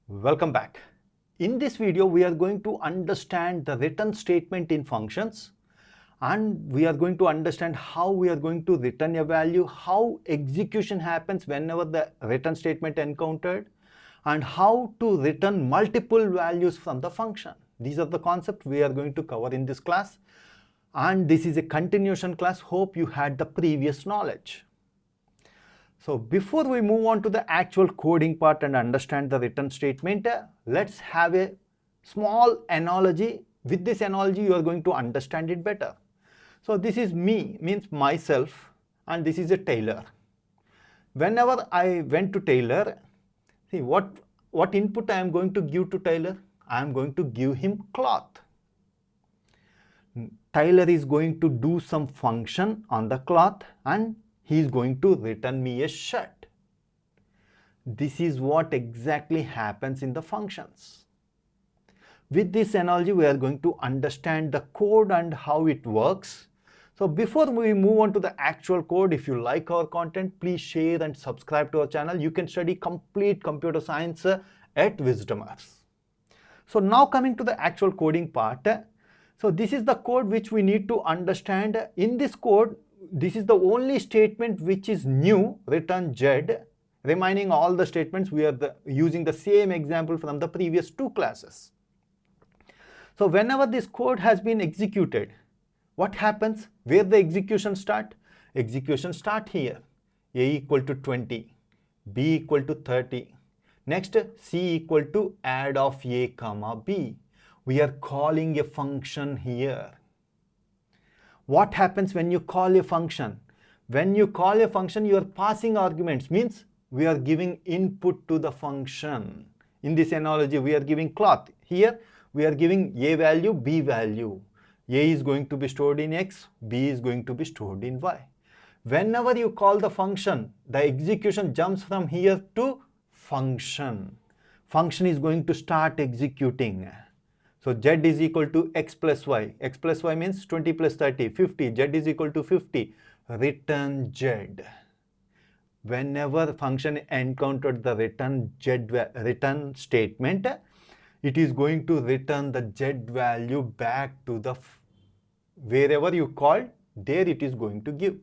Welcome back. In this video, we are going to understand the return statement in functions, and we are going to understand how we are going to return a value, how execution happens whenever the return statement encountered, and how to return multiple values from the function. These are the concepts we are going to cover in this class, and this is a continuation class. Hope you had the previous knowledge. So before we move on to the actual coding part and understand the return statement, let's have a small analogy. With this analogy, you are going to understand it better. So this is me, means myself, and this is a tailor. Whenever I went to tailor, see what input I am going to give to tailor? I am going to give him cloth. Tailor is going to do some function on the cloth and he is going to return me a shirt. This is what exactly happens in the functions. With this analogy, we are going to understand the code and how it works. So before we move on to the actual code, if you like our content, please share and subscribe to our channel. You can study complete computer science at Wisdomers. So now coming to the actual coding part. So this is the code which we need to understand. In this code, this is the only statement which is new, return Z. Remaining all the statements, we are using the same example from the previous two classes. So whenever this code has been executed, what happens? Where the execution start? Execution start here. A equal to 20, B equal to 30. Next, C equal to add of A comma B. We are calling a function here. What happens when you call a function? When you call a function, you are passing arguments, means we are giving input to the function. In this analogy, we are giving cloth. Here, we are giving A value, B value. A is going to be stored in X, B is going to be stored in Y. Whenever you call the function, the execution jumps from here to function. Function is going to start executing. So Z is equal to X plus Y. X plus Y means 20 plus 30, 50. Z is equal to 50. Return Z. Whenever function encountered the return statement, it is going to return the Z value back to the wherever you called, there it is going to give.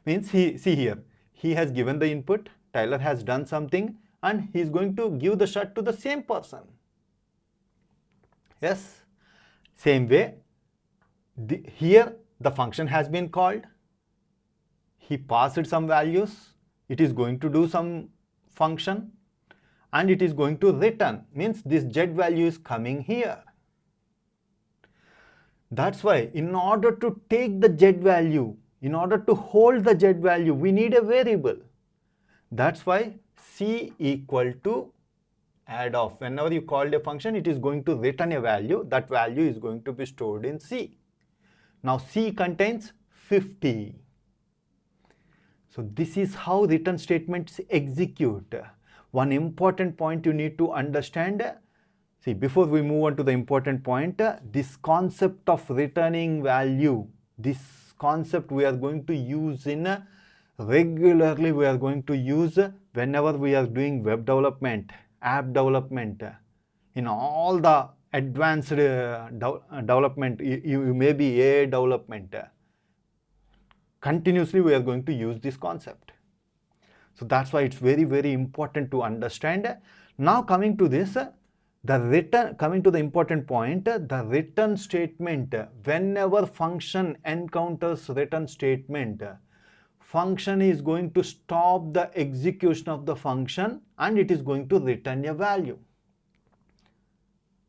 Means see here, he has given the input, Tyler has done something, and he is going to give the shirt to the same person. Yes, same way, here the function has been called, he passed some values, it is going to do some function, and it is going to return, means this Z value is coming here. That's why in order to take the Z value, in order to hold the Z value, we need a variable. That's why C equal to add of. Whenever you call a function, it is going to return a value. That value is going to be stored in C. Now C contains 50. So this is how return statements execute. One important point you need to understand. See, before we move on to the important point, this concept of returning value, this concept we are going to use in regularly, we are going to use whenever we are doing web development, app development, in all the advanced development, you may be AI development. Continuously we are going to use this concept. So that's why it's very, very important to understand. Now coming to this, coming to the important point, the return statement, whenever function encounters return statement, function is going to stop the execution of the function and it is going to return a value.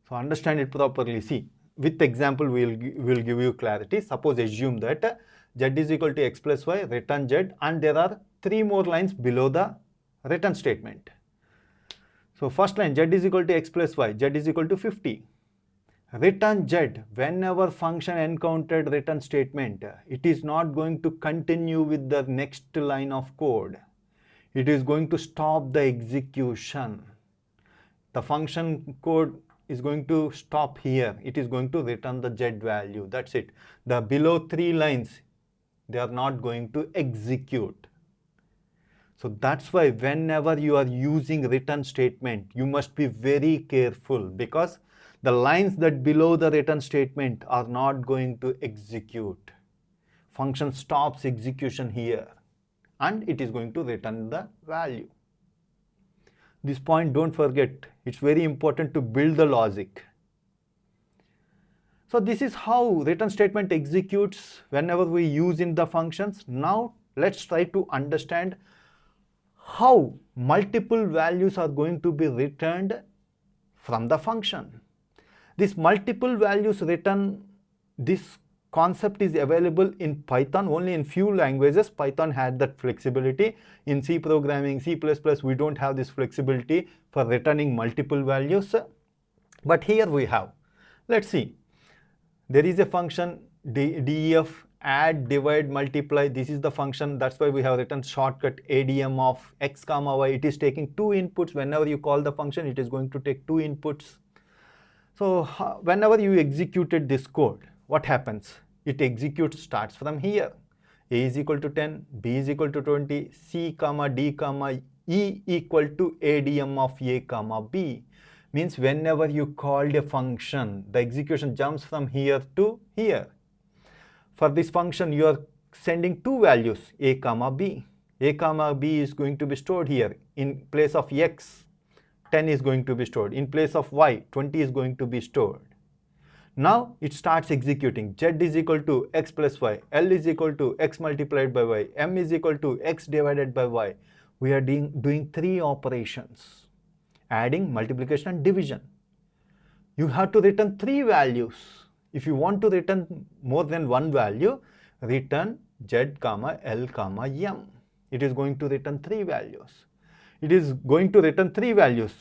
So understand it properly. See, with example we'll give you clarity. Suppose assume that Z is equal to X plus Y, return Z, and there are 3 more lines below the return statement. So first line, Z is equal to X plus Y, Z is equal to 50. Return Z, whenever function encountered return statement, it is not going to continue with the next line of code. It is going to stop the execution. The function code is going to stop here. It is going to return the Z value. That's it. The below 3 lines, they are not going to execute. So that's why whenever you are using return statement, you must be very careful, because the lines that below the return statement are not going to execute. Function stops execution here and it is going to return the value. This point don't forget, it's very important to build the logic. So this is how return statement executes whenever we use in the functions. Now let's try to understand how multiple values are going to be returned from the function. This multiple values return, this concept is available in Python. Only in few languages Python had that flexibility. In C programming, C++, we don't have this flexibility for returning multiple values, but here we have. Let's see. There is a function def add, divide, multiply. This is the function. That's why we have written shortcut ADM of x comma y. It is taking two inputs. Whenever you call the function, it is going to take two inputs. So whenever you executed this code, what happens? It executes, starts from here. A is equal to 10, B is equal to 20, C comma D comma E equal to ADM of A comma B. Means whenever you called a function, the execution jumps from here to here. For this function, you are sending two values, A comma B. A comma B is going to be stored here. In place of X, 10 is going to be stored. In place of Y, 20 is going to be stored. Now it starts executing. Z is equal to X plus Y. L is equal to X multiplied by Y. M is equal to X divided by Y. We are doing three operations. Adding, multiplication and division. You have to return three values. If you want to return more than one value, return Z comma L comma M. It is going to return three values. It is going to return three values.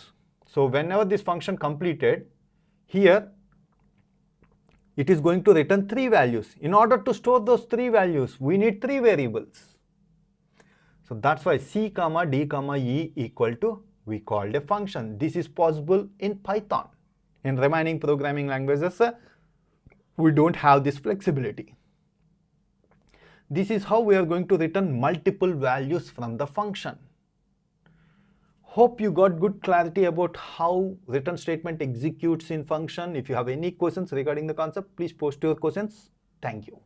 So whenever this function completed, here it is going to return three values. In order to store those three values, we need three variables. So that's why C comma D comma E equal to, we called a function. This is possible in Python. In remaining programming languages, we don't have this flexibility. This is how we are going to return multiple values from the function. Hope you got good clarity about how return statement executes in function. If you have any questions regarding the concept, please post your questions. Thank you.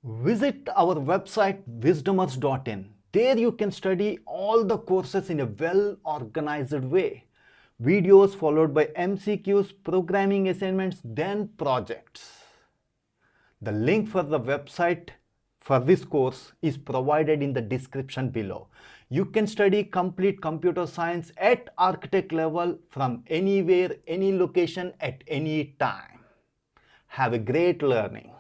Visit our website wisdomers.in. There you can study all the courses in a well-organized way. Videos followed by MCQs, programming assignments, then projects. The link for the website for this course is provided in the description below. You can study complete computer science at architect level from anywhere, any location, at any time. Have a great learning.